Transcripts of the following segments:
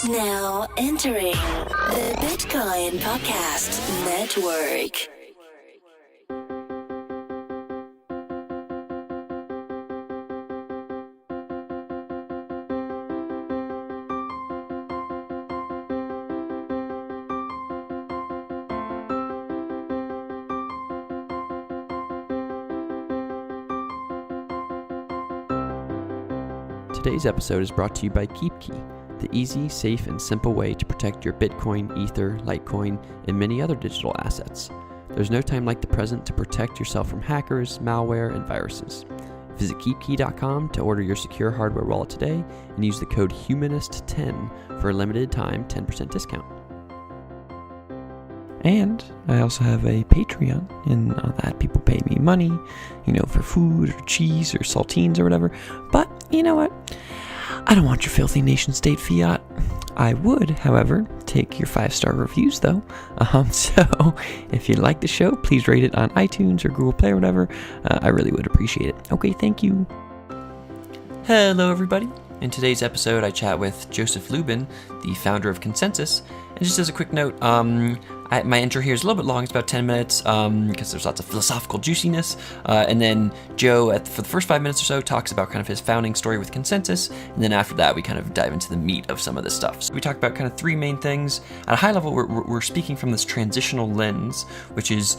Now entering the Bitcoin Podcast Network. Today's episode is brought to you by KeepKey, the easy, safe, and simple way to protect your Bitcoin, Ether, Litecoin, and many other digital assets. There's no time like the present to protect yourself from hackers, malware, and viruses. Visit keepkey.com to order your secure hardware wallet today and use the code HUMANIST10 for a limited time 10% discount. And I also have a Patreon, and on that people pay me money, for food or cheese or saltines or whatever. But you know what? I don't want your filthy nation state fiat. I would, however, take your 5-star reviews though. So if you like the show, please rate it on iTunes or Google Play or whatever. I really would appreciate it. Okay, thank you. Hello everybody. In today's episode, I chat with Joseph Lubin, the founder of ConsenSys. And just as a quick note, my intro here is a little bit long. It's about 10 minutes because there's lots of philosophical juiciness. And then Joe, for the first 5 minutes or so, talks about kind of his founding story with ConsenSys. And then after that, we kind of dive into the meat of some of this stuff. So we talk about kind of three main things. At a high level, we're speaking from this transitional lens, which is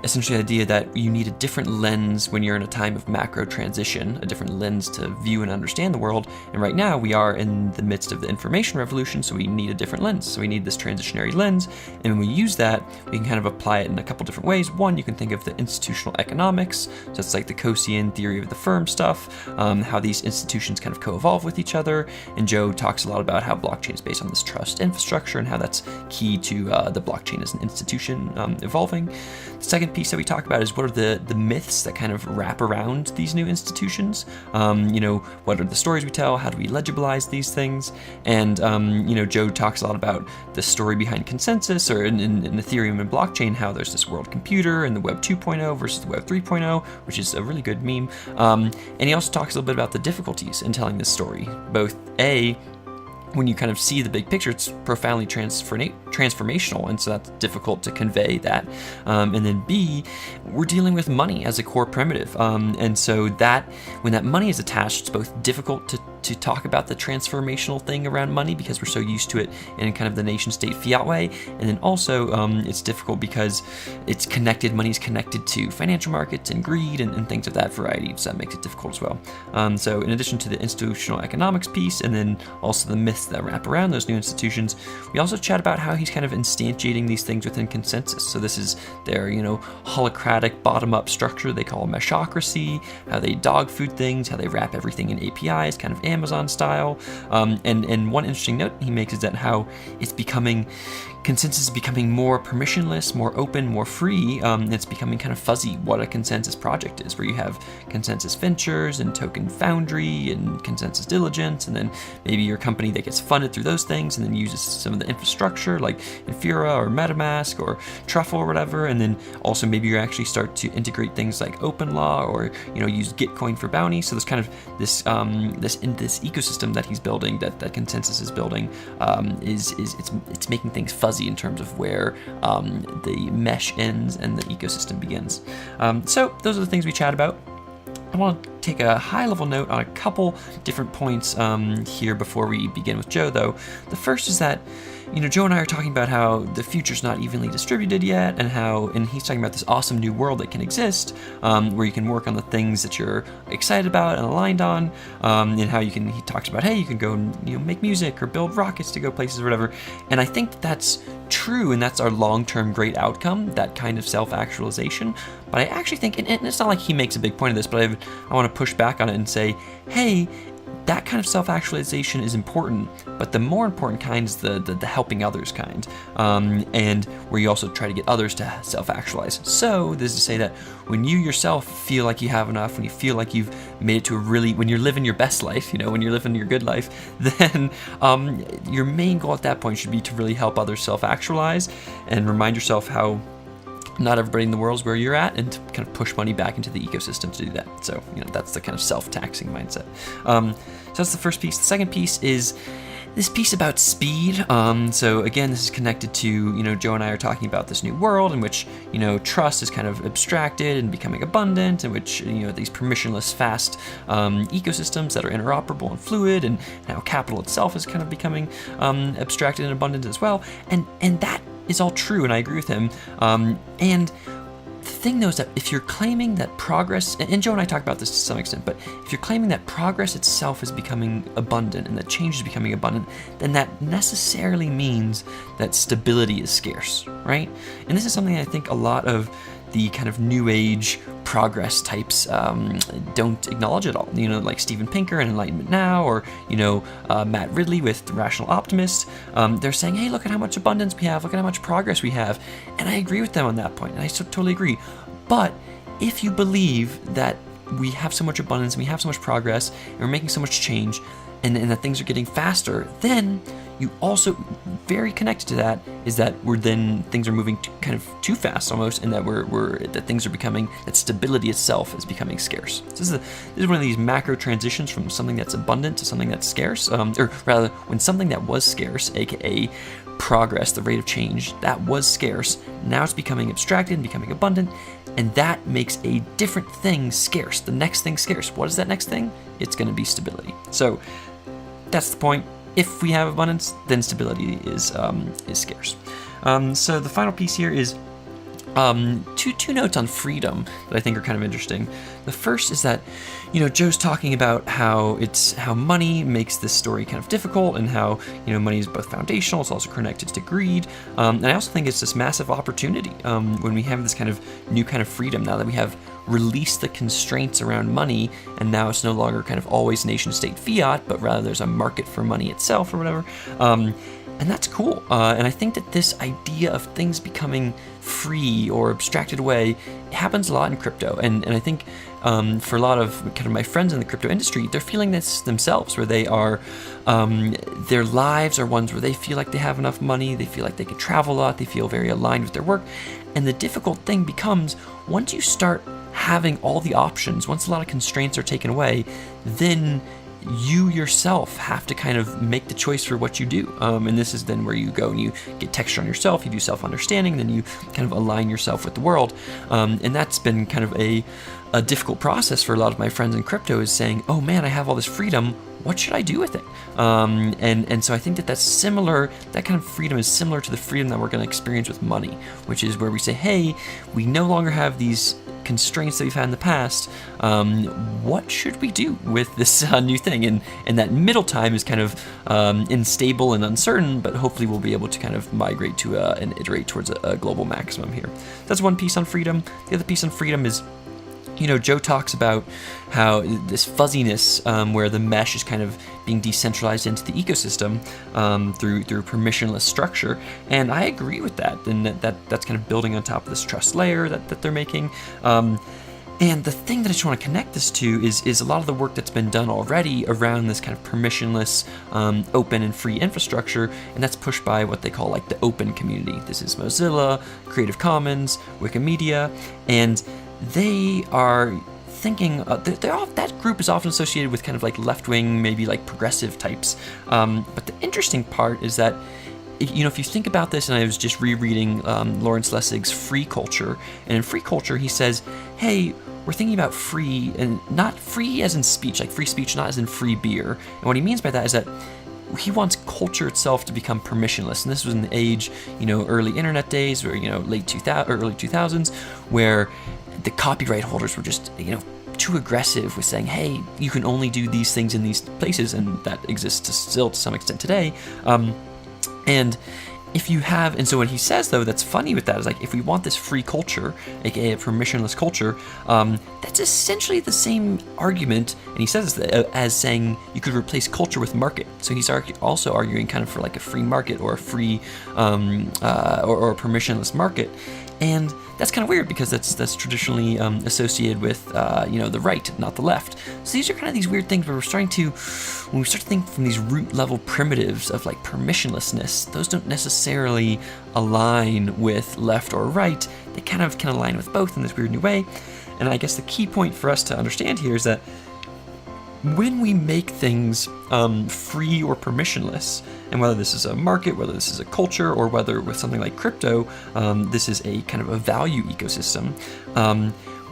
essentially the idea that you need a different lens when you're in a time of macro transition, a different lens to view and understand the world. And right now, we are in the midst of the information revolution, so we need a different lens. So we need this transitionary lens. And when we use that, we can kind of apply it in a couple different ways. One, you can think of the institutional economics, so it's like the Coasian theory of the firm stuff, how these institutions kind of co-evolve with each other. And Joe talks a lot about how blockchain is based on this trust infrastructure and how that's key to the blockchain as an institution evolving. The second piece that we talk about is what are the myths that kind of wrap around these new institutions. What are the stories we tell? How do we legibilize these things? And Joe talks a lot about the story behind ConsenSys, or in Ethereum and blockchain, how there's this world computer and the Web 2.0 versus the Web 3.0, which is a really good meme. And he also talks a little bit about the difficulties in telling this story. Both when you kind of see the big picture, it's profoundly transformational, and so that's difficult to convey that. And then B, we're dealing with money as a core primitive, and so that when that money is attached, it's both difficult to talk about the transformational thing around money because we're so used to it in kind of the nation-state fiat way, and then also it's difficult because it's connected. Money's connected to financial markets and greed and things of that variety, so that makes it difficult as well. So in addition to the institutional economics piece, and then also the myths that wrap around those new institutions, we also chat about how he's kind of instantiating these things within ConsenSys. So this is their, holocratic bottom-up structure they call meshocracy, how they dog food things, how they wrap everything in APIs, kind of Amazon style. And one interesting note he makes is that how it's becoming, ConsenSys is becoming more permissionless, more open, more free. It's becoming kind of fuzzy what a ConsenSys project is, where you have ConsenSys Ventures and Token Foundry and ConsenSys Diligence, and then maybe your company that gets funded through those things and then uses some of the infrastructure like Infura or MetaMask or Truffle or whatever, and then also maybe you actually start to integrate things like OpenLaw or use Gitcoin for bounty. So there's kind of this ecosystem that he's building, that ConsenSys is building, it's making things fuzzy in terms of where the mesh ends and the ecosystem begins. So those are the things we chat about. I want to take a high-level note on a couple different points here before we begin with Joe, though. The first is that, Joe and I are talking about how the future's not evenly distributed yet, and he's talking about this awesome new world that can exist, where you can work on the things that you're excited about and aligned on, and how he talks about, hey, you can go and make music or build rockets to go places or whatever. And I think that's true, and that's our long-term great outcome, that kind of self-actualization. But I actually think, and it's not like he makes a big point of this, but I want to push back on it and say, hey, that kind of self-actualization is important, but the more important kind is the helping others kind, and where you also try to get others to self-actualize. So this is to say that when you yourself feel like you have enough, when you feel like you've made it to when you're living your best life, when you're living your good life, then your main goal at that point should be to really help others self-actualize and remind yourself how not everybody in the world is where you're at, and to kind of push money back into the ecosystem to do that. So, that's the kind of self-taxing mindset. So that's the first piece. The second piece is this piece about speed. So again, this is connected to, Joe and I are talking about this new world in which, trust is kind of abstracted and becoming abundant, in which, these permissionless, fast ecosystems that are interoperable and fluid, and how capital itself is kind of becoming abstracted and abundant as well. And that is all true, and I agree with him. And the thing, though, is that if you're claiming that progress, and Joe and I talk about this to some extent, but if you're claiming that progress itself is becoming abundant and that change is becoming abundant, then that necessarily means that stability is scarce, right? And this is something I think a lot of the kind of new age progress types don't acknowledge at all. Like Steven Pinker and Enlightenment Now, or Matt Ridley with The Rational Optimist. They're saying, hey, look at how much abundance we have, look at how much progress we have. And I agree with them on that point, and I totally agree. But if you believe that we have so much abundance and we have so much progress and we're making so much change, and that things are getting faster, then you also, very connected to that, is that things are moving kind of too fast almost, and that things are becoming, that stability itself is becoming scarce. So this is one of these macro transitions from something that's abundant to something that's scarce, or rather, when something that was scarce, aka progress, the rate of change, that was scarce, now it's becoming abstracted and becoming abundant, and that makes a different thing scarce. The next thing scarce. What is that next thing? It's going to be stability. So that's the point. If we have abundance, then stability is scarce. So the final piece here is two notes on freedom that I think are kind of interesting. The first is that, Joe's talking about how money makes this story kind of difficult, and how, money is both foundational, it's also connected to greed. And I also think it's this massive opportunity when we have this kind of new kind of freedom, now that we have released the constraints around money, and now it's no longer kind of always nation state fiat, but rather there's a market for money itself or whatever. And that's cool. And I think that this idea of things becoming free or abstracted away happens a lot in crypto. And I think for a lot of kind of my friends in the crypto industry, they're feeling this themselves, where they are, their lives are ones where they feel like they have enough money, they feel like they can travel a lot, they feel very aligned with their work. And the difficult thing becomes, once you start having all the options, once a lot of constraints are taken away, then you yourself have to kind of make the choice for what you do. And this is then where you go and you get texture on yourself, you do self-understanding, then you kind of align yourself with the world. And that's been kind of a difficult process for a lot of my friends in crypto, is saying, oh man, I have all this freedom, what should I do with it? And so I think that's similar, that kind of freedom is similar to the freedom that we're going to experience with money, which is where we say, hey, we no longer have these constraints that we've had in the past. What should we do with this new thing? And that middle time is kind of unstable and uncertain, but hopefully we'll be able to kind of migrate to and iterate towards a global maximum here. That's one piece on freedom. The other piece on freedom is, Joe talks about how this fuzziness, where the mesh is kind of being decentralized into the ecosystem through permissionless structure, and I agree with that. And that's kind of building on top of this trust layer that they're making. And the thing that I just want to connect this to is a lot of the work that's been done already around this kind of permissionless, open and free infrastructure, and that's pushed by what they call like the open community. This is Mozilla, Creative Commons, Wikimedia, and they are thinking, that group is often associated with kind of like left-wing, maybe like progressive types. But the interesting part is that, if you think about this, and I was just rereading Lawrence Lessig's Free Culture, and in Free Culture he says, hey, we're thinking about free, and not free as in speech, like free speech, not as in free beer. And what he means by that is that he wants culture itself to become permissionless. And this was in the age, early internet days, or, late 2000 or early 2000s, where the copyright holders were just, too aggressive with saying, hey, you can only do these things in these places, and that exists still to some extent today. And if you have, and so what he says, though, that's funny with that is like, if we want this free culture, aka a permissionless culture, that's essentially the same argument, and he says as saying you could replace culture with market. So he's also arguing kind of for like a free market, or a free or a permissionless market. And that's kind of weird, because that's traditionally associated with the right, not the left. So these are kind of these weird things where when we start to think from these root level primitives of like permissionlessness, those don't necessarily align with left or right. They kind of can align with both in this weird new way. And I guess the key point for us to understand here is that when we make things free or permissionless, and whether this is a market, whether this is a culture, or whether with something like crypto, this is a kind of a value ecosystem,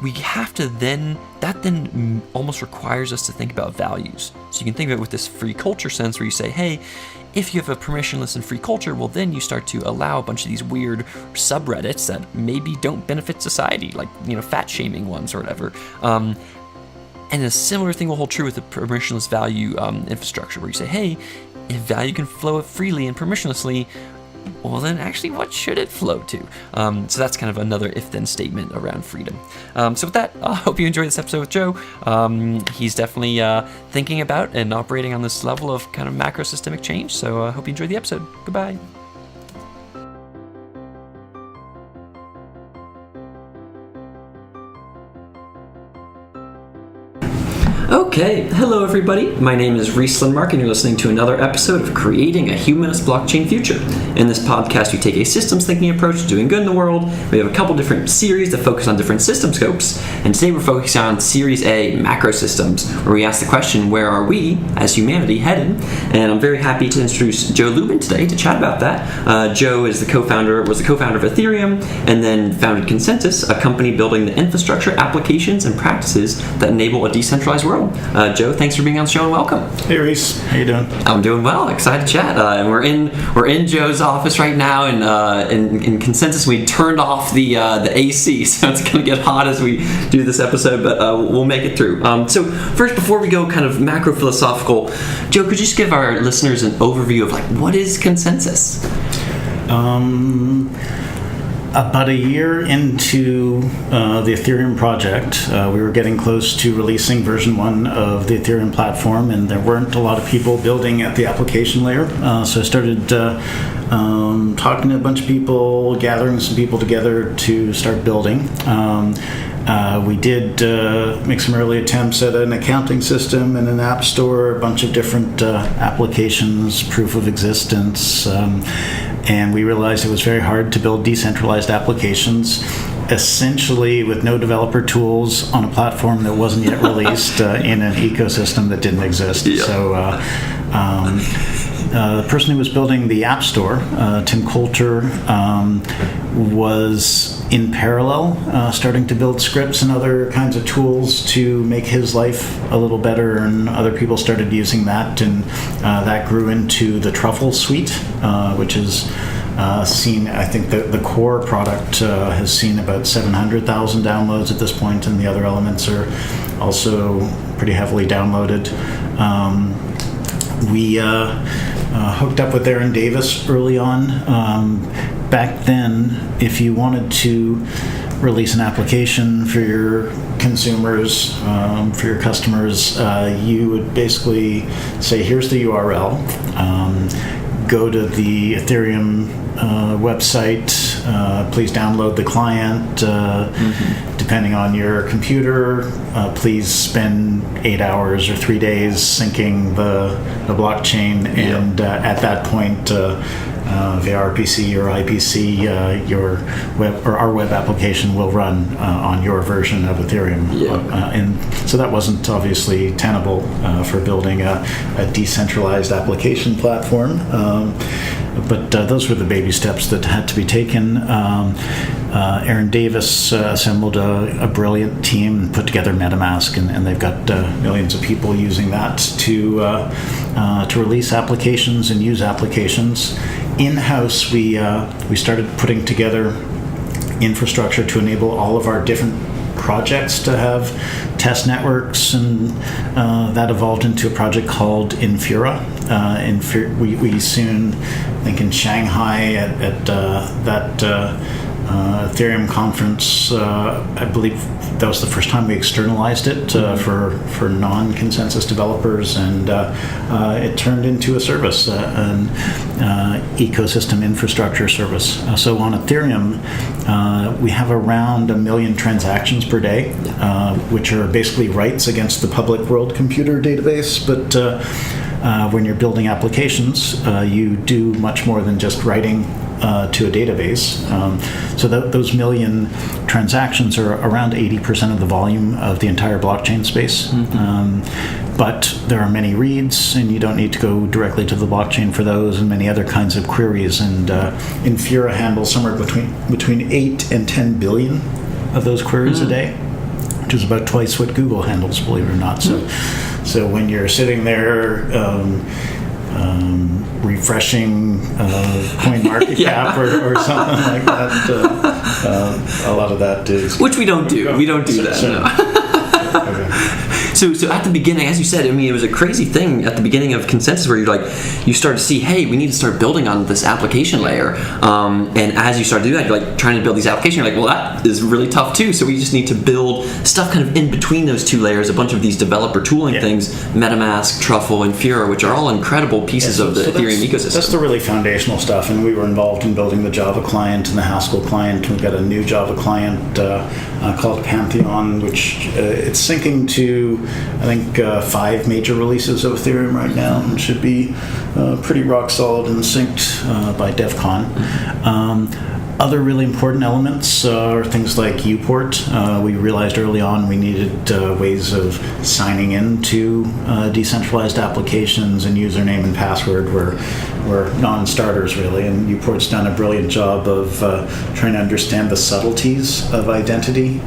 we have to then almost requires us to think about values. So you can think of it with this free culture sense where you say, hey, if you have a permissionless and free culture, well, then you start to allow a bunch of these weird subreddits that maybe don't benefit society, like, fat shaming ones or whatever. And a similar thing will hold true with the permissionless value infrastructure, where you say, hey, if value can flow freely and permissionlessly, well, then actually, what should it flow to? So that's kind of another if-then statement around freedom. So with that, I hope you enjoyed this episode with Joe. He's definitely thinking about and operating on this level of kind of macro systemic change. So I hope you enjoyed the episode. Goodbye. Okay, hello everybody. My name is Reese Lindmark, and you're listening to another episode of Creating a Humanist Blockchain Future. In this podcast, we take a systems thinking approach to doing good in the world. We have a couple different series that focus on different system scopes, and today we're focusing on Series A, macro systems, where we ask the question, where are we as humanity headed? And I'm very happy to introduce Joe Lubin today to chat about that. Joe is was the co-founder of Ethereum, and then founded ConsenSys, a company building the infrastructure, applications, and practices that enable a decentralized world. Joe, thanks for being on the show and welcome. Hey Reese, how you doing? I'm doing well. Excited to chat. And we're in Joe's office right now, and in ConsenSys we turned off the AC, so it's going to get hot as we do this episode, but we'll make it through. So first, before we go kind of macro philosophical, Joe, could you just give our listeners an overview of what is ConsenSys? About a year into the Ethereum project, we were getting close to releasing version 1 of the Ethereum platform, and there weren't a lot of people building at the application layer. So I started talking to a bunch of people, gathering some people together to start building. We did make some early attempts at an accounting system and an app store, a bunch of different applications, proof of existence, and we realized it was very hard to build decentralized applications, essentially with no developer tools on a platform that wasn't yet released in an ecosystem that didn't exist. Yeah. So the person who was building the App Store, Tim Coulter, was in parallel starting to build scripts and other kinds of tools to make his life a little better, and other people started using that, and that grew into the Truffle suite, which is seen, I think the core product has seen about 700,000 downloads at this point, and the other elements are also pretty heavily downloaded. We hooked up with Aaron Davis early on. Back then, if you wanted to release an application for your consumers, for your customers, you would basically say, here's the URL. Go to the Ethereum website, please download the client. Depending on your computer, please spend 8 hours or 3 days syncing the blockchain, and at that point, via RPC or IPC, your web or our web application will run on your version of Ethereum. And so that wasn't obviously tenable for building a decentralized application platform. But those were the baby steps that had to be taken. Aaron Davis assembled a brilliant team and put together MetaMask, and they've got millions of people using that to release applications and use applications. In-house, we started putting together infrastructure to enable all of our different projects to have test networks, and that evolved into a project called Infura. We soon, I think in Shanghai at that Ethereum conference, I believe that was the first time we externalized it for non-ConsenSys developers, and it turned into a service, an ecosystem infrastructure service. So on Ethereum, we have around 1 million transactions per day, which are basically writes against the public world computer database, but when you're building applications, you do much more than just writing to a database. So those million transactions are around 80% of the volume of the entire blockchain space. but there are many reads, and you don't need to go directly to the blockchain for those, and many other kinds of queries. And Infura handles somewhere between 8 and 10 billion of those queries a day, which is about twice what Google handles, believe it or not. So when you're sitting there refreshing CoinMarketCap or something like that, a lot of that is... Which we don't do. We don't do that, no. Okay. So at the beginning, as you said, I mean, it was a crazy thing at the beginning of ConsenSys where you start to see, hey, we need to start building on this application layer. And as you start to do that, you're trying to build these applications. You're like, well, that is really tough too. So we just need to build stuff kind of in between those two layers, a bunch of these developer tooling things, MetaMask, Truffle, and Infura, which are all incredible pieces of the Ethereum ecosystem. That's the really foundational stuff. And we were involved in building the Java client and the Haskell client. We've got a new Java client called Pantheon, which it's syncing to, I think, 5 major releases of Ethereum right now, and should be pretty rock solid and synced by DEF CON. Other really important elements are things like Uport. We realized early on we needed ways of signing into decentralized applications, and username and password were non-starters, really. And Uport's done a brilliant job of trying to understand the subtleties of identity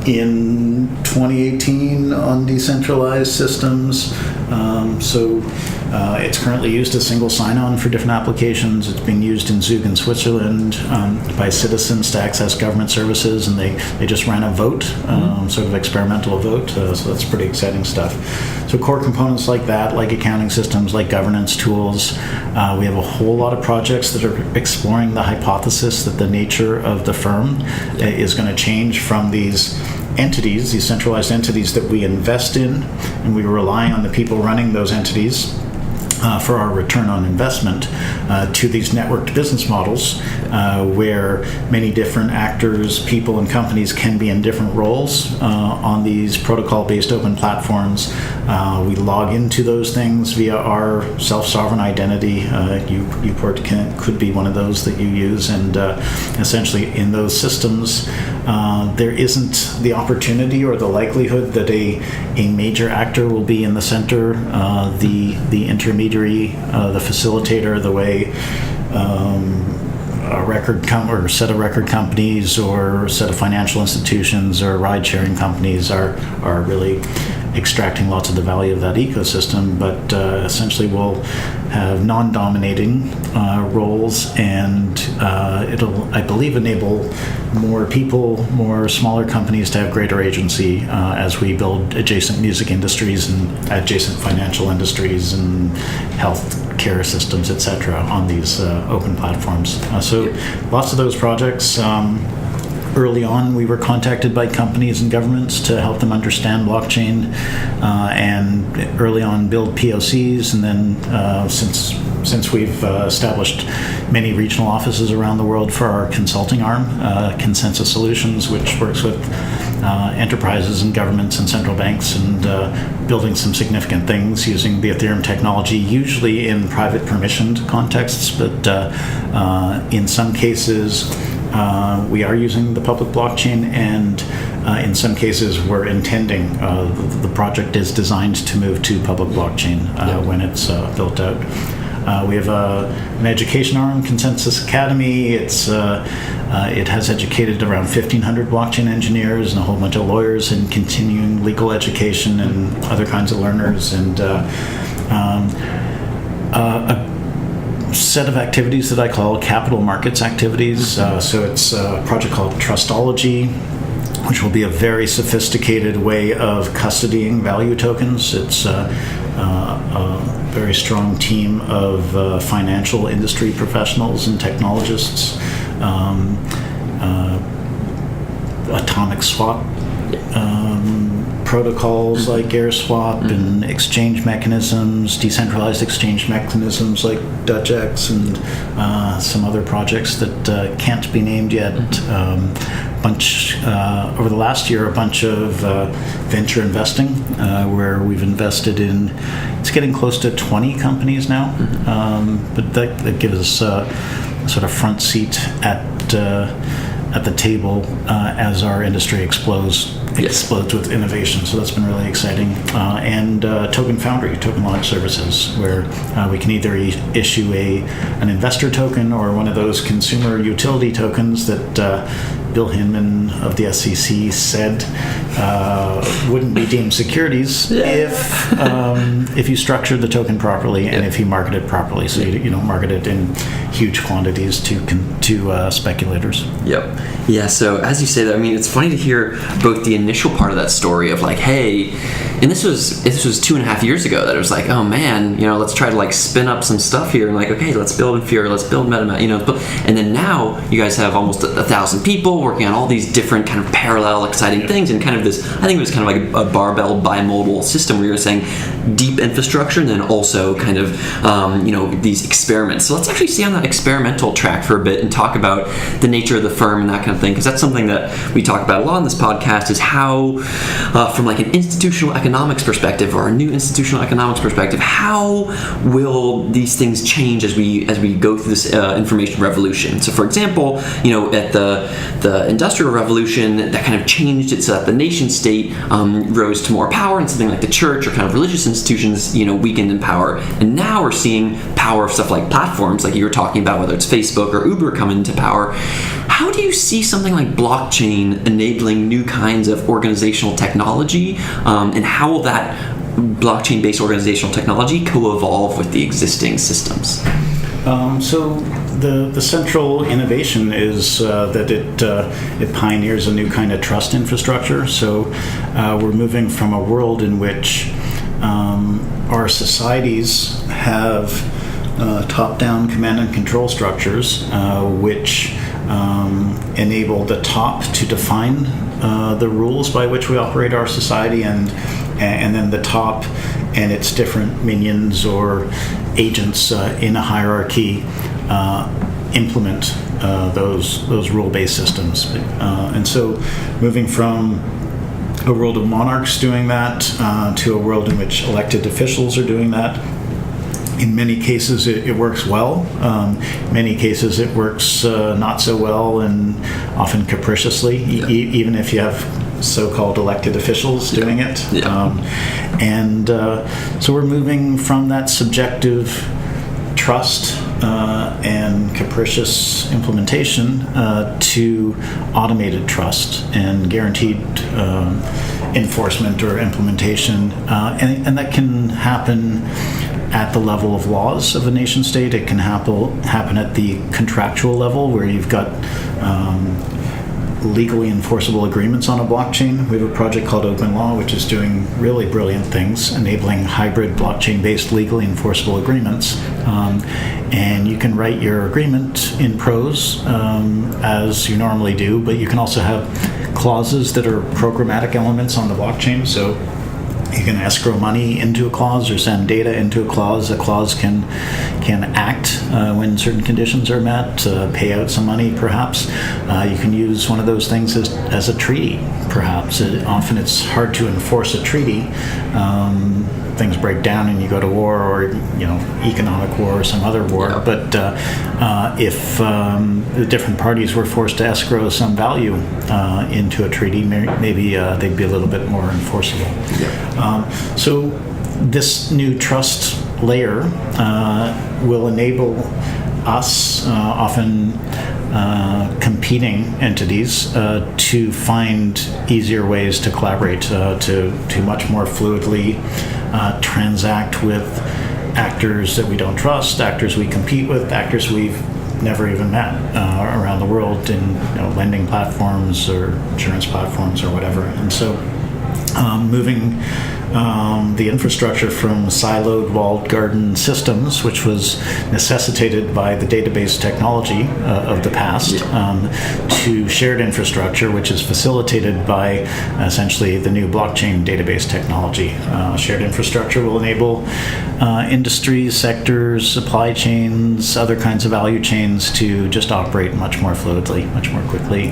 in 2018 on decentralized systems. It's currently used as single sign-on for different applications. It's being used in Zug in Switzerland by citizens to access government services, and they just ran a vote, sort of experimental vote, so that's pretty exciting stuff. So core components like that, like accounting systems, like governance tools. We have a whole lot of projects that are exploring the hypothesis that the nature of the firm is going to change from these entities, these centralized entities that we invest in, and we rely on the people running those entities for our return on investment, to these networked business models where many different actors, people, and companies can be in different roles on these protocol-based open platforms. We log into those things via our self-sovereign identity. Uport could be one of those that you use, and essentially in those systems there isn't the opportunity or the likelihood that a major actor will be in the center, the intermediary, the facilitator, the way a or set of record companies or a set of financial institutions or ride-sharing companies are really extracting lots of the value of that ecosystem, but essentially we'll have non-dominating roles, and it'll, I believe, enable more people, more smaller companies to have greater agency as we build adjacent music industries and adjacent financial industries and health care systems, etc., on these open platforms. So lots of those projects. Early on, we were contacted by companies and governments to help them understand blockchain, and early on build POCs. And then since we've established many regional offices around the world for our consulting arm, ConsenSys Solutions, which works with enterprises and governments and central banks, and building some significant things using the Ethereum technology, usually in private permissioned contexts, but in some cases we are using the public blockchain, and in some cases we're intending, the project is designed to move to public blockchain when it's built out. We have an education arm, ConsenSys Academy. It has educated around 1,500 blockchain engineers and a whole bunch of lawyers and continuing legal education and other kinds of learners, and a set of activities that I call capital markets activities. So it's a project called Trustology, which will be a very sophisticated way of custodying value tokens. It's a very strong team of financial industry professionals and technologists, atomic swap protocols like AirSwap, and exchange mechanisms, decentralized exchange mechanisms like DutchX, and some other projects that can't be named yet. Over the last year, a bunch of venture investing, where we've invested in, it's getting close to 20 companies now, but that gives us a sort of front seat at the table as our industry explodes explodes with innovation. So that's been really exciting. And Token Foundry, token launch services, where we can either issue an investor token or one of those consumer utility tokens that Bill Hinman of the SEC said wouldn't be deemed securities if you structure the token properly and if you market it properly. So you don't market it in huge quantities to speculators. Yep. Yeah. So as you say that, I mean, it's funny to hear both the initial part of that story of like, hey, and this was 2.5 years ago that it was like, oh man, let's try to like spin up some stuff here and like, okay, let's build Rouviere, let's build MetaMask, and then now you guys have almost 1,000 people working on all these different kind of parallel exciting things, and kind of this, I think it was kind of like a barbell bimodal system where you're saying deep infrastructure and then also kind of these experiments. So let's actually stay on that experimental track for a bit and talk about the nature of the firm and that kind of thing, because that's something that we talk about a lot on this podcast, is how from like an institutional economics perspective or a new institutional economics perspective, how will these things change as we go through this information revolution? So for example, at the Industrial Revolution, that kind of changed it so that the nation state rose to more power, and something like the church or kind of religious institutions weakened in power. And now we're seeing power of stuff like platforms like you were talking about, whether it's Facebook or Uber, come into power. How do you see something like blockchain enabling new kinds of organizational technology, and how will that blockchain-based organizational technology co-evolve with the existing systems? So the central innovation is that it pioneers a new kind of trust infrastructure. So we're moving from a world in which our societies have top-down command and control structures, which enable the top to define the rules by which we operate our society, and then the top and its different minions or agents in a hierarchy implement those rule-based systems. And so moving from a world of monarchs doing that to a world in which elected officials are doing that. In many cases, it works well. Many cases, it works not so well and often capriciously, even if you have so-called elected officials doing it. So we're moving from that subjective trust and capricious implementation to automated trust and guaranteed enforcement or implementation. And that can happen at the level of laws of a nation state. It can happen at the contractual level, where you've got legally enforceable agreements on a blockchain. We have a project called Open Law, which is doing really brilliant things, enabling hybrid blockchain-based legally enforceable agreements. And you can write your agreement in prose, as you normally do, but you can also have clauses that are programmatic elements on the blockchain. So you can escrow money into a clause or send data into a clause. A clause can act when certain conditions are met, pay out some money perhaps. You can use one of those things as a treaty perhaps. Often it's hard to enforce a treaty. Things break down and you go to war, or economic war or some other war. Yeah. But if the different parties were forced to escrow some value into a treaty, maybe they'd be a little bit more enforceable. Yeah. So this new trust layer will enable us, often competing entities, to find easier ways to collaborate, to much more fluidly transact with actors that we don't trust, actors we compete with, actors we've never even met around the world in lending platforms or insurance platforms or whatever. And so moving the infrastructure from siloed walled garden systems, which was necessitated by the database technology of the past, to shared infrastructure, which is facilitated by essentially the new blockchain database technology. Shared infrastructure will enable industries, sectors, supply chains, other kinds of value chains to just operate much more fluidly, much more quickly.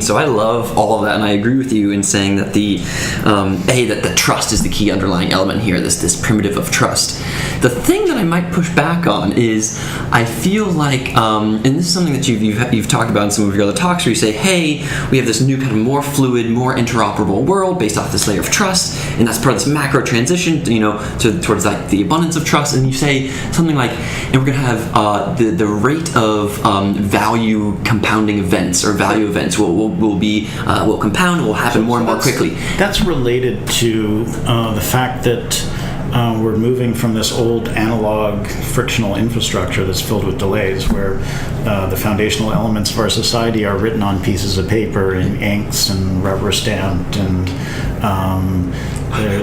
So I love all of that, and I agree with you in saying that the be that the trust is the key underlying element here, this primitive of trust. The thing that I might push back on is I feel like, and this is something that you've talked about in some of your other talks, where you say, hey, we have this new kind of more fluid, more interoperable world based off this layer of trust, and that's part of this macro transition, towards like the abundance of trust. And you say something like, and we're going to have the rate of value compounding events or value events will compound, will happen more and more quickly. That's related to the fact that we're moving from this old analog frictional infrastructure that's filled with delays, where the foundational elements of our society are written on pieces of paper in inks and rubber stamped, and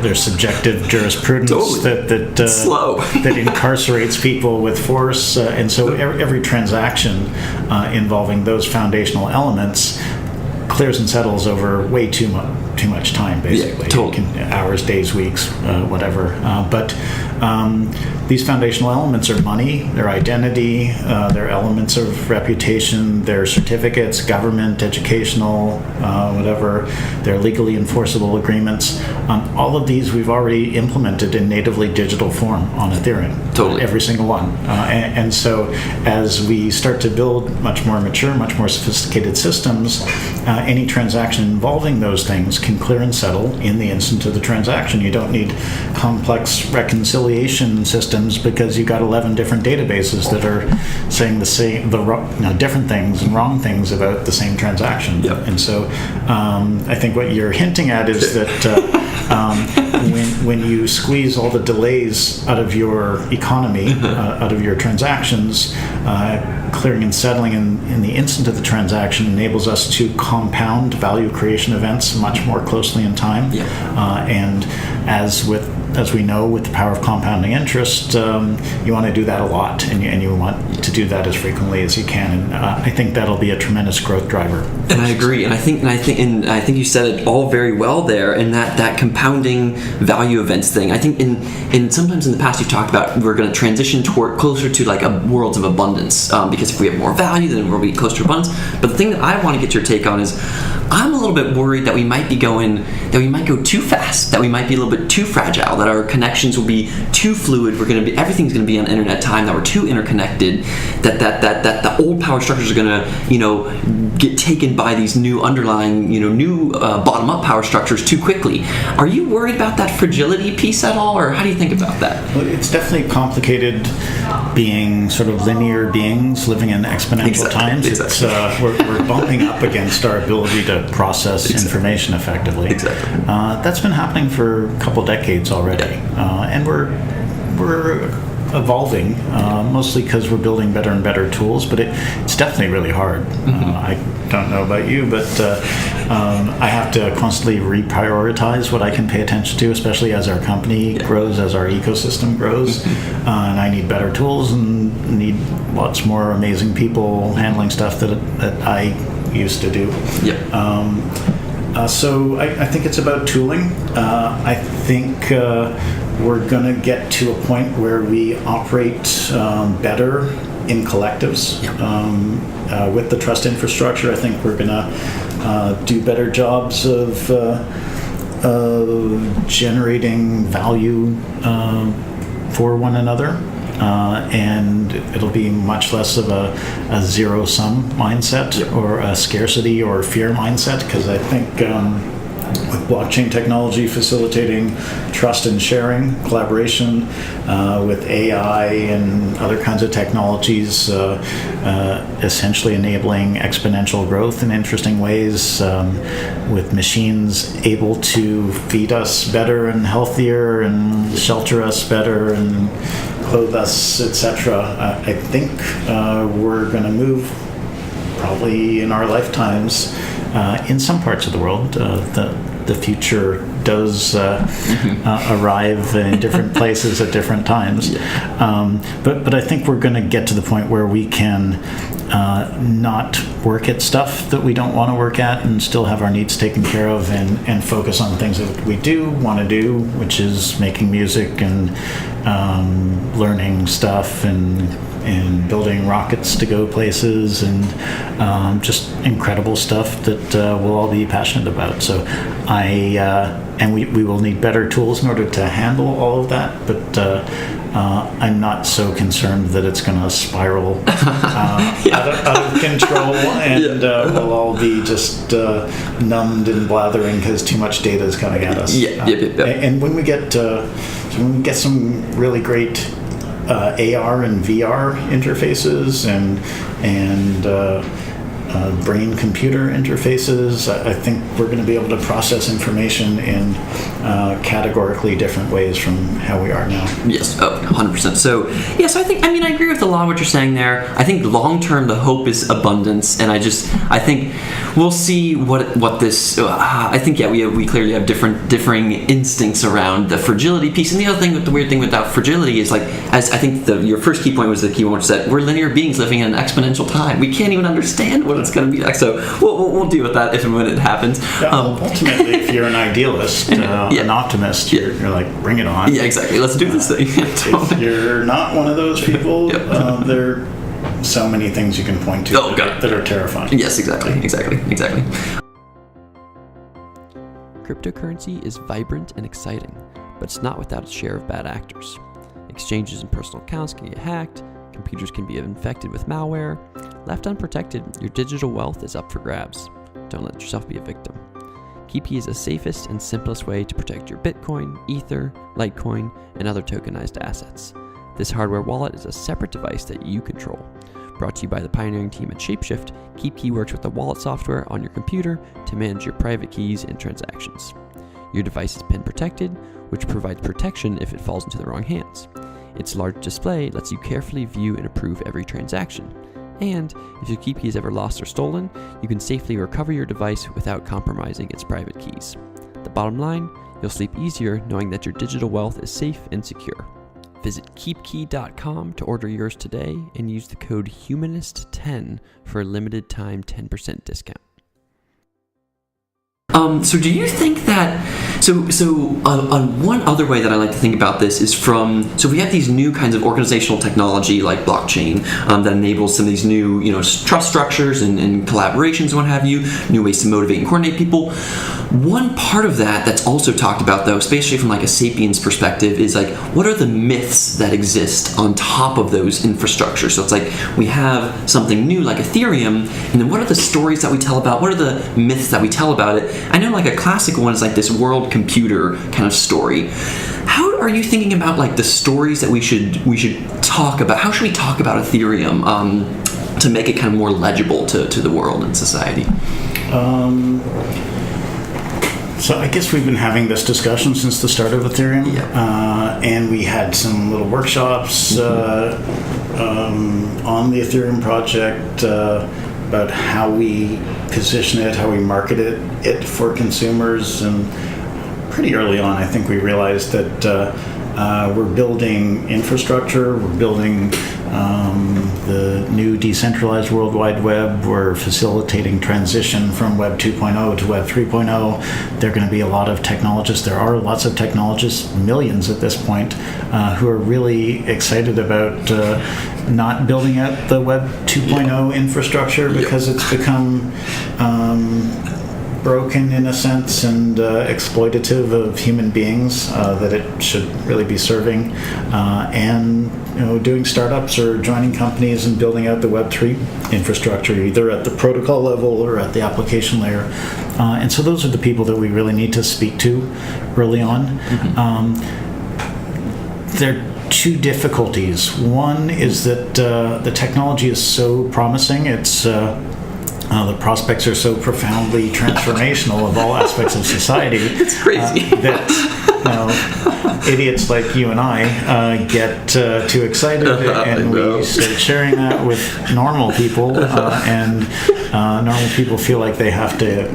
there's subjective jurisprudence that incarcerates people with force, and so every transaction involving those foundational elements clears and settles over way too much time, basically. Yeah, totally. Hours, days, weeks, whatever. But these foundational elements are money, their identity, their elements of reputation, their certificates, government, educational, whatever, their legally enforceable agreements. All of these we've already implemented in natively digital form on Ethereum. Totally. Every single one. And so as we start to build much more mature, much more sophisticated systems, any transaction involving those things can clear and settle in the instant of the transaction. You don't need complex reconciliation systems because you've got 11 different databases that are saying different things and wrong things about the same transaction. Yep. And so I think what you're hinting at is that when you squeeze all the delays out of your economy, out of your transactions, clearing and settling in the instant of the transaction enables us to compound value creation events much more closely in time. Yeah. And as we know, with the power of compounding interest, you want to do that a lot, and you want to do that as frequently as you can. And I think that'll be a tremendous growth driver. And I agree. And I think you said it all very well there. And that compounding value events thing. I think in sometimes in the past you've talked about we're going to transition toward closer to like a worlds of abundance, because if we have more value, then we'll be closer to abundance. But the thing that I want to get your take on is, I'm a little bit worried that we might go too fast, that we might be a little bit too fragile, that our connections will be too fluid. Everything's going to be on internet time, that we're too interconnected, that the old power structures are going to, get taken by these new underlying, new bottom-up power structures too quickly. Are you worried about that fragility piece at all, or how do you think about that? Well, it's definitely complicated being sort of linear beings living in exponential times. Exactly. We're bumping up against our ability to process information effectively. Exactly. That's been happening for a couple decades already, and we're evolving, mostly because we're building better and better tools, but it's definitely really hard. I don't know about you, but I have to constantly reprioritize what I can pay attention to, especially as our company grows, as our ecosystem grows, and I need better tools and need lots more amazing people handling stuff that I used to do. So I think it's about tooling. I think we're going to get to a point where we operate better in collectives. With the trust infrastructure, I think we're going to do better jobs of generating value for one another. And it'll be much less of a zero-sum mindset or a scarcity or fear mindset, because I think with blockchain technology facilitating trust and sharing, collaboration, with AI and other kinds of technologies essentially enabling exponential growth in interesting ways, with machines able to feed us better and healthier and shelter us better and clothe us, etc. I think we're going to move, probably in our lifetimes, in some parts of the world. The future does arrive in different places at different times. But I think we're going to get to the point where we can not work at stuff that we don't want to work at and still have our needs taken care of, and focus on things that we do want to do, which is making music and learning stuff and building rockets to go places, and just incredible stuff that we'll all be passionate about. So we will need better tools in order to handle all of that, but I'm not so concerned that it's going to spiral out of control, and we'll all be just numbed and blathering because too much data is coming at us. And when we get some really great AR and VR interfaces and brain-computer interfaces, I think we're going to be able to process information in categorically different ways from how we are now. Yes, 100%. So I agree with a lot of what you're saying there. I think long-term, the hope is abundance, and I think we'll see what this. I think we clearly have differing instincts around the fragility piece, and the other thing, the weird thing without fragility is as I think your first key point was the key one, which is that we're linear beings living in an exponential time. We can't even understand what it's going to be like. So we'll deal with that if and when it happens. Ultimately, if you're an idealist, an optimist, you're like, bring it on. Yeah, exactly. Let's do this thing. If you're not one of those people, there are so many things you can point to that are terrifying. Yes, exactly. Cryptocurrency is vibrant and exciting, but it's not without its share of bad actors. Exchanges and personal accounts can get hacked, computers can be infected with malware. Left unprotected, your digital wealth is up for grabs. Don't let yourself be a victim. KeepKey is the safest and simplest way to protect your Bitcoin, Ether, Litecoin, and other tokenized assets. This hardware wallet is a separate device that you control. Brought to you by the pioneering team at Shapeshift, KeepKey works with the wallet software on your computer to manage your private keys and transactions. Your device is PIN protected, which provides protection if it falls into the wrong hands. Its large display lets you carefully view and approve every transaction. And if your KeepKey is ever lost or stolen, you can safely recover your device without compromising its private keys. The bottom line, you'll sleep easier knowing that your digital wealth is safe and secure. Visit keepkey.com to order yours today and use the code HUMANIST10 for a limited time 10% discount. So do you think that, one other way that I like to think about this is so we have these new kinds of organizational technology like blockchain that enables some of these new, trust structures and collaborations and what have you, new ways to motivate and coordinate people. One part of that's also talked about though, especially from a sapiens perspective, is what are the myths that exist on top of those infrastructures? So it's we have something new like Ethereum, and then what are the stories that we tell about, what are the myths that we tell about it? I know a classical one is this world computer kind of story. How are you thinking about the stories that we should talk about? How should we talk about Ethereum to make it kind of more legible to the world and society? So I guess we've been having this discussion since the start of Ethereum, and we had some little workshops on the Ethereum project about how we position it, how we market it for consumers. And pretty early on, I think we realized that we're building infrastructure, we're building the new decentralized World Wide Web, we're facilitating transition from Web 2.0 to Web 3.0. There are going to be a lot of technologists, there are lots of technologists, millions at this point, who are really excited about not building out the Web 2.0 infrastructure because it's become broken in a sense and exploitative of human beings that it should really be serving, and doing startups or joining companies and building out the Web3 infrastructure either at the protocol level or at the application layer. And so those are the people that we really need to speak to early on. There are two difficulties. One is that the technology is so promising. It's the prospects are so profoundly transformational of all aspects of society. It's crazy. That idiots like you and I get too excited, and we start sharing that with normal people, and Normal people feel like they have to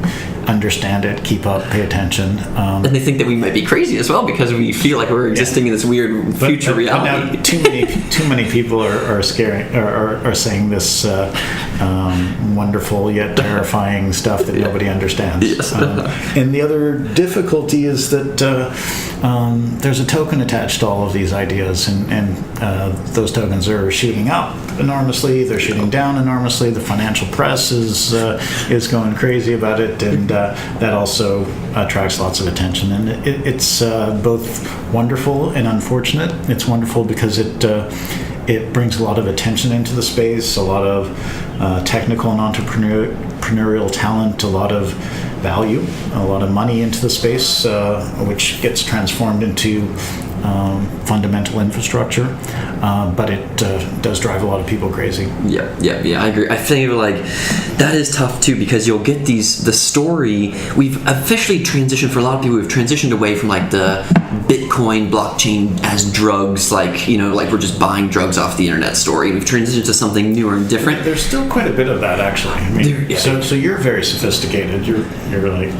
understand it, keep up, pay attention. And they think that we might be crazy as well because we feel like we're existing in this weird future reality. But now too many people are saying this wonderful yet terrifying stuff that nobody understands. Yes. And the other difficulty is that there's a token attached to all of these ideas, and those tokens are shooting up enormously. They're shooting down enormously. The financial press is going crazy about it, and that also attracts lots of attention. And it's both wonderful and unfortunate. It's wonderful because it brings a lot of attention into the space, a lot of technical and entrepreneurial talent, a lot of value, a lot of money into the space, which gets transformed into fundamental infrastructure, but it does drive a lot of people crazy. Yeah, I agree. I feel like that is tough too, because you'll get the story. We've officially transitioned, for a lot of people, we've transitioned away from like the Bitcoin blockchain as drugs, like we're just buying drugs off the internet story. We've transitioned to something newer and different. There's still quite a bit of that, actually. I mean, so you're very sophisticated. You're like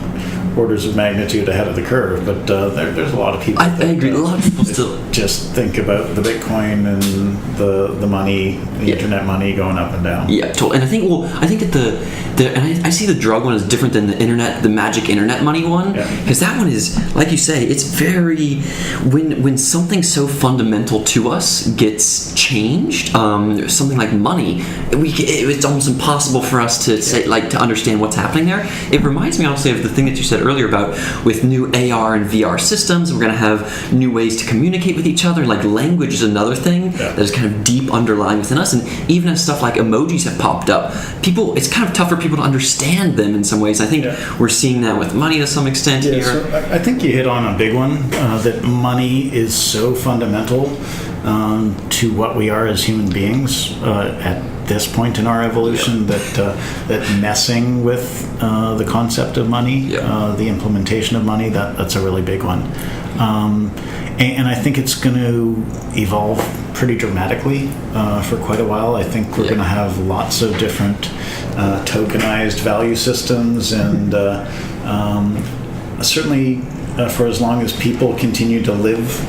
orders of magnitude ahead of the curve, but there's a lot of people. I agree. A lot of people still just think about the Bitcoin and the money, the internet money going up and down. Yeah, totally. And I think that I see the drug one as different than the internet, the magic internet money one, because that one is, like you say, it's very when something so fundamental to us gets changed, something like money, it's almost impossible for us to say, like, to understand what's happening there. It reminds me honestly of the thing that you said earlier about with new AR and VR systems, we're going to have new ways to communicate with each other. Like language is another thing that is kind of deep underlying within us, and even as stuff like emojis have popped up, it's kind of tough for people to understand them in some ways. I think we're seeing that with money to some extent here. So I think you hit on a big one, that money is so fundamental to what we are as human beings at this point in our evolution, that messing with the concept of money, the implementation of money, that's a really big one. And I think it's going to evolve pretty dramatically for quite a while. I think we're going to have lots of different tokenized value systems, and certainly for as long as people continue to live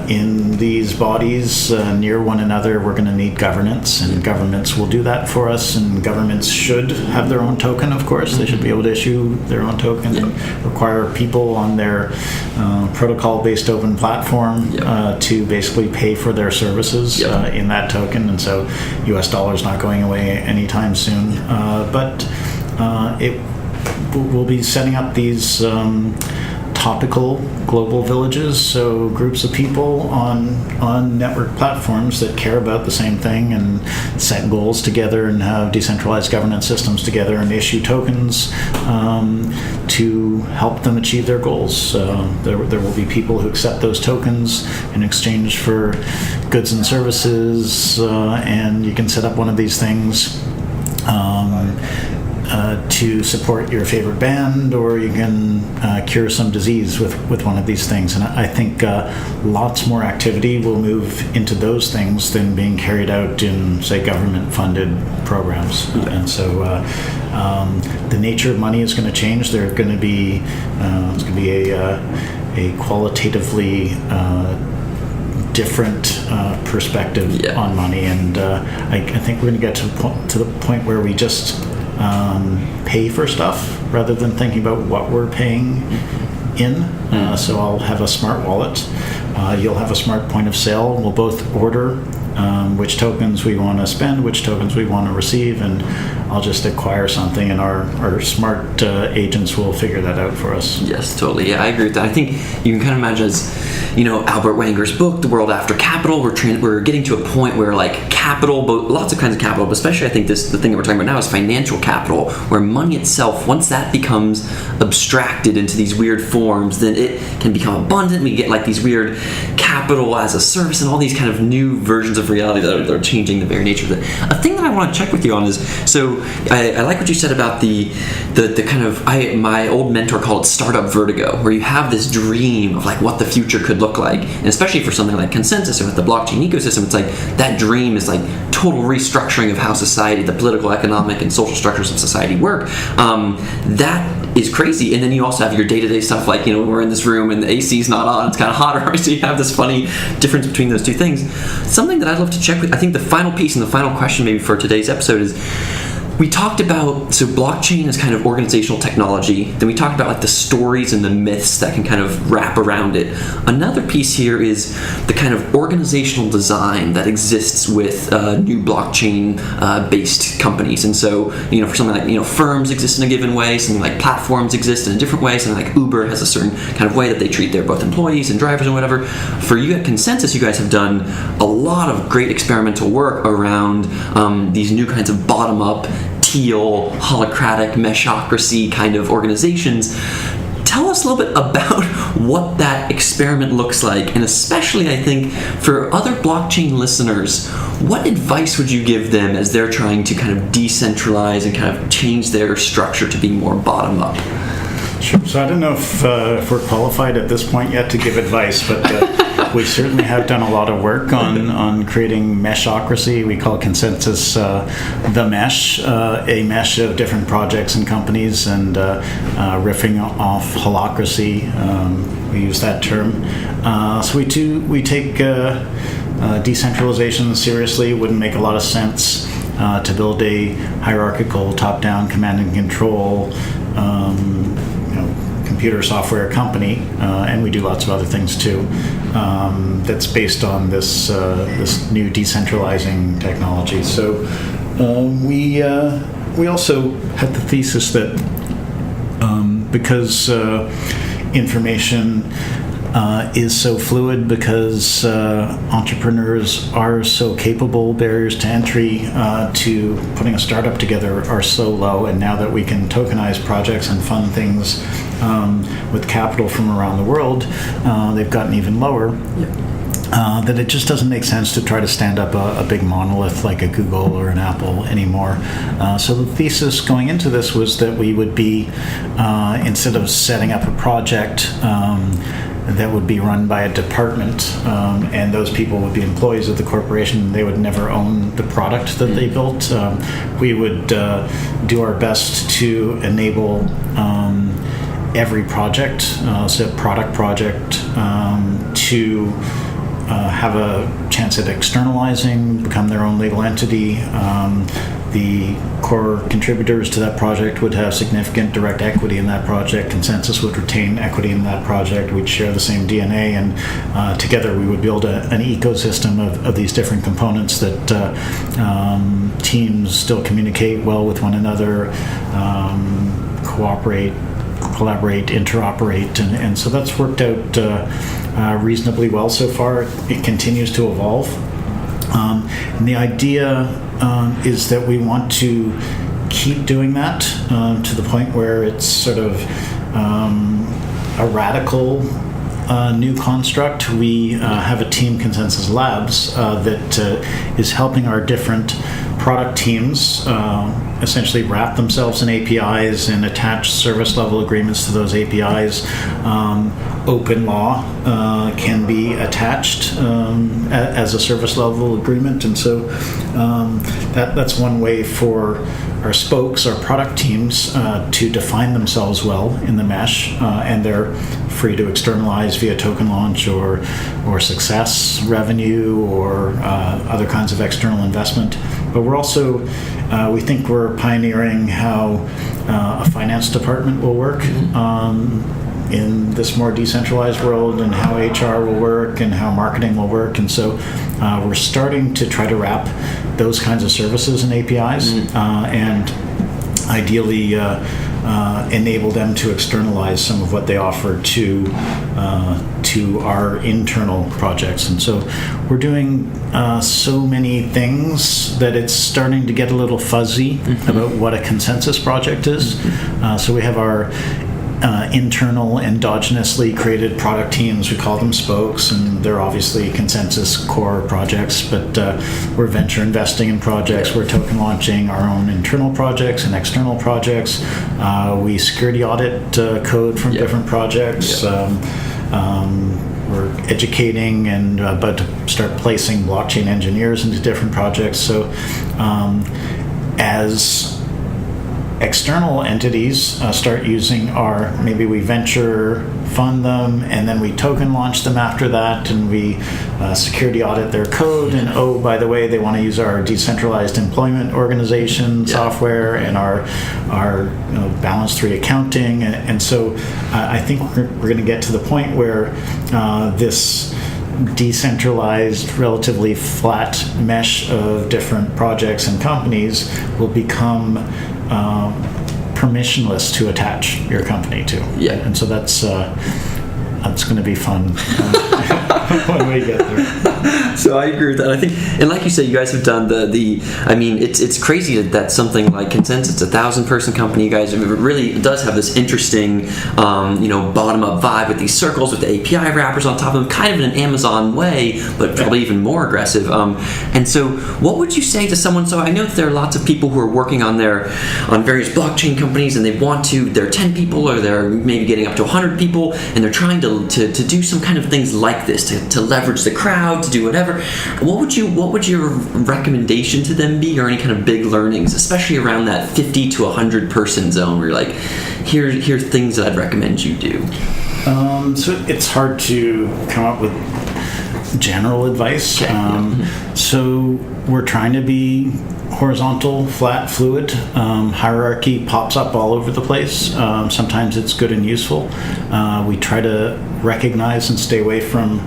in these bodies near one another, we're going to need governance, and governments will do that for us, and governments should have their own token, of course. They should be able to issue their own token and require people on their protocol-based open platform to basically pay for their services in that token, and so US dollar's not going away anytime soon. But we'll be setting up these topical global villages, so groups of people on network platforms that care about the same thing and set goals together and have decentralized governance systems together and issue tokens to help them achieve their goals. There will be people who accept those tokens in exchange for goods and services, and you can set up one of these things to support your favorite band, or you can cure some disease with one of these things. And I think lots more activity will move into those things than being carried out in, say, government-funded programs. And so the nature of money is going to change. There's going to be a qualitatively different perspective on money, and I think we're going to get to the point where we just pay for stuff rather than thinking about what we're paying in. So I'll have a smart wallet. You'll have a smart point of sale. We'll both order which tokens we want to spend, which tokens we want to receive, and I'll just acquire something, and our smart agents will figure that out for us. Yes, totally. Yeah, I agree with that. I think you can kind of imagine as, Albert Wanger's book, The World After Capital, we're getting to a point where, like, capital, but lots of kinds of capital, but especially I think the thing that we're talking about now is financial capital, where money itself, once that becomes abstracted into these weird forms, then it can become abundant. We get like these weird capital as a service and all these kind of new versions of of reality that are changing the very nature of it. A thing that I want to check with you on is, so I like what you said about the kind of, my old mentor called it startup vertigo, where you have this dream of like what the future could look like, and especially for something like ConsenSys or with the blockchain ecosystem, it's like that dream is like total restructuring of how society, the political, economic, and social structures of society work. That is crazy. And then you also have your day-to-day stuff, like, we're in this room and the AC's not on, it's kind of hotter, so you have this funny difference between those two things. Something that I'd love to check with, I think the final piece and the final question maybe for today's episode is, we talked about, so blockchain is kind of organizational technology. Then we talked about like the stories and the myths that can kind of wrap around it. Another piece here is the kind of organizational design that exists with new blockchain-based companies. And so, for something like, firms exist in a given way, something like platforms exist in a different way, something like Uber has a certain kind of way that they treat their both employees and drivers and whatever. For you at ConsenSys, you guys have done a lot of great experimental work around these new kinds of bottom-up, teal, holocratic, meshocracy kind of organizations. Tell us a little bit about what that experiment looks like, and especially, I think, for other blockchain listeners, what advice would you give them as they're trying to kind of decentralize and kind of change their structure to be more bottom-up? Sure. So I don't know if we're qualified at this point yet to give advice, but we certainly have done a lot of work on creating meshocracy. We call ConsenSys the mesh, a mesh of different projects and companies, and riffing off holacracy. We use that term. So we take decentralization seriously. It wouldn't make a lot of sense to build a hierarchical top-down command and control computer software company, and we do lots of other things too, that's based on this new decentralizing technology. So we also had the thesis that because information is so fluid, because entrepreneurs are so capable, barriers to entry to putting a startup together are so low, and now that we can tokenize projects and fund things with capital from around the world, they've gotten even lower. That it just doesn't make sense to try to stand up a big monolith like a Google or an Apple anymore. So the thesis going into this was that we would be, instead of setting up a project that would be run by a department, and those people would be employees of the corporation, they would never own the product that they built. We would do our best to enable every project, so product project, to have a chance at externalizing, become their own legal entity. The core contributors to that project would have significant direct equity in that project. ConsenSys would retain equity in that project. We'd share the same DNA, and together we would build an ecosystem of these different components that teams still communicate well with one another, cooperate, collaborate, interoperate, and so that's worked out reasonably well so far. It continues to evolve, and the idea is that we want to keep doing that to the point where it's sort of a radical new construct. We have a team, ConsenSys Labs, that is helping our different product teams essentially wrap themselves in APIs and attach service level agreements to those APIs. Open law can be attached as a service level agreement, and so that's one way for our spokes, our product teams, to define themselves well in the mesh, and they're free to externalize via token launch or success revenue or other kinds of external investment. But we're also, we think we're pioneering how a finance department will work in this more decentralized world, and how HR will work and how marketing will work. And so we're starting to try to wrap those kinds of services and APIs and ideally enable them to externalize some of what they offer to our internal projects. And so we're doing so many things that it's starting to get a little fuzzy about what a ConsenSys project is. So we have our internal endogenously created product teams. We call them spokes, and they're obviously ConsenSys core projects, but we're venture investing in projects. We're token launching our own internal projects and external projects. We security audit code from different projects. We're educating and about to start placing blockchain engineers into different projects. So as external entities start using maybe we venture fund them, and then we token launch them after that, and we security audit their code, and oh, by the way, they want to use our decentralized employment organization software and our balance 3 accounting, and so I think we're going to get to the point where this decentralized, relatively flat mesh of different projects and companies will become permissionless to attach your company to. Yeah. And so that's going to be fun when we get there. So I agree with that. I think, and like you said, you guys have done I mean, it's crazy that something like ConsenSys, a 1,000-person company, you guys, it really does have this interesting, bottom-up vibe with these circles, with the API wrappers on top of them, kind of in an Amazon way, but probably even more aggressive. And so what would you say to someone, so I know that there are lots of people who are working on various blockchain companies, and they're 10 people, or they're maybe getting up to 100 people, and they're trying to do some kind of things like this, to leverage the crowd, to do whatever. What would your recommendation to them be, or any kind of big learnings, especially around that 50 to 100 person zone, where you're like, here's things that I'd recommend you do? So it's hard to come up with general advice. So we're trying to be horizontal, flat, fluid. Hierarchy pops up all over the place. Sometimes it's good and useful. We try to recognize and stay away from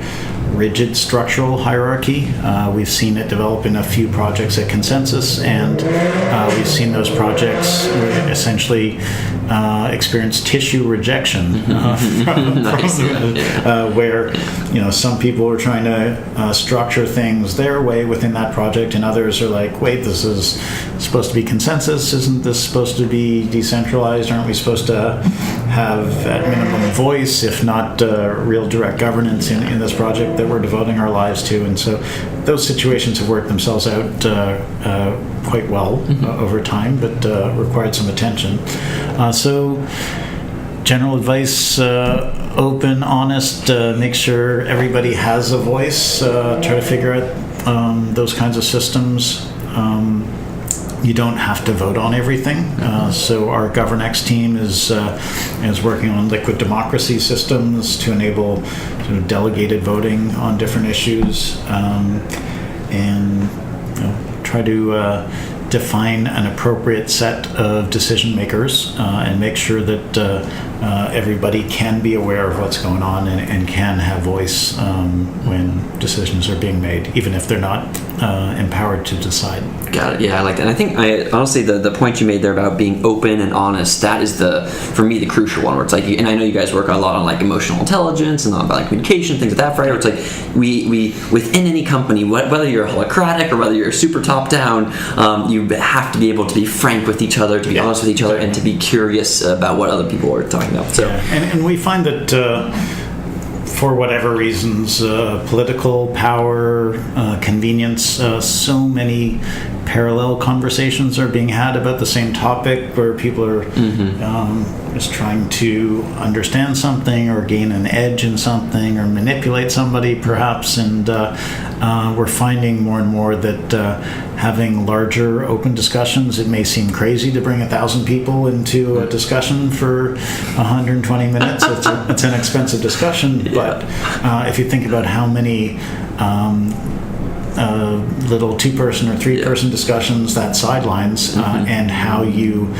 rigid structural hierarchy. We've seen it develop in a few projects at ConsenSys, and we've seen those projects essentially experience tissue rejection where some people are trying to structure things their way within that project, and others are like, wait, this is supposed to be ConsenSys, isn't this supposed to be decentralized? Aren't we supposed to have at minimum voice, if not real direct governance in this project that we're devoting our lives to? And so those situations have worked themselves out quite well over time, but required some attention. So general advice, open, honest, make sure everybody has a voice, try to figure out those kinds of systems. You don't have to vote on everything. So our GovernX team is working on liquid democracy systems to enable sort of delegated voting on different issues, and try to define an appropriate set of decision makers and make sure that everybody can be aware of what's going on and can have voice when decisions are being made, even if they're not empowered to decide. Got it. Yeah, I like that. And I think, honestly, the point you made there about being open and honest, that is for me, the crucial one, where it's like, and I know you guys work a lot on like emotional intelligence and on about communication, things like that, right? Where it's like, we within any company, whether you're holacratic or whether you're super top down, you have to be able to be frank with each other, to be honest with each other, and to be curious about what other people are talking about. So, and we find that for whatever reasons, political power, convenience, so many parallel conversations are being had about the same topic, where people are just trying to understand something or gain an edge in something or manipulate somebody perhaps, and we're finding more and more that having larger open discussions, it may seem crazy to bring 1,000 people into a discussion for 120 minutes. It's an expensive discussion, but if you think about how many little 2-person or 3-person discussions that sidelines, and how you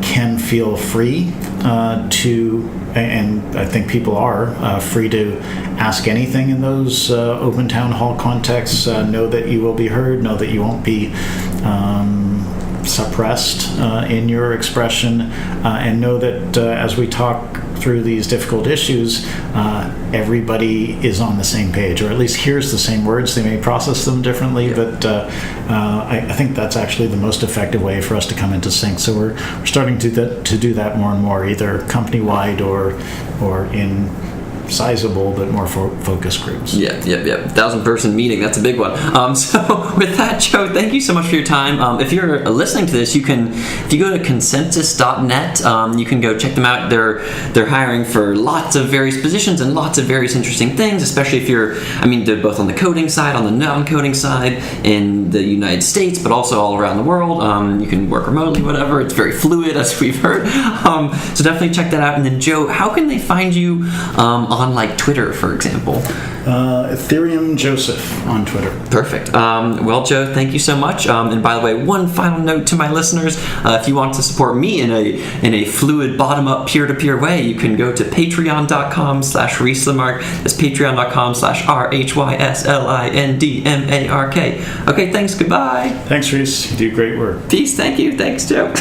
can feel free to, and I think people are free to ask anything in those open town hall contexts, know that you will be heard, know that you won't be suppressed in your expression, and know that as we talk through these difficult issues, everybody is on the same page, or at least hears the same words. They may process them differently, but I think that's actually the most effective way for us to come into sync. So we're starting to do that more and more, either company-wide or in sizable but more focused groups. Yeah. 1,000-person meeting, that's a big one. So with that, Joe, thank you so much for your time. If you're listening to this, if you go to ConsenSys.net, you can go check them out. They're hiring for lots of various positions and lots of various interesting things, especially if they're both on the coding side, on the non-coding side, in the United States, but also all around the world. You can work remotely, whatever. It's very fluid, as we've heard. So definitely check that out. And then, Joe, how can they find you on like Twitter, for example? Ethereum Joseph on Twitter. Perfect. Well, Joe, thank you so much. And by the way, one final note to my listeners: if you want to support me in a fluid, bottom-up, peer-to-peer way, you can go to patreon.com/RhysLimark. That's patreon.com/RhysLindmark. Okay, thanks. Goodbye. Thanks, Rhys. You do great work. Peace. Thank you. Thanks, Joe.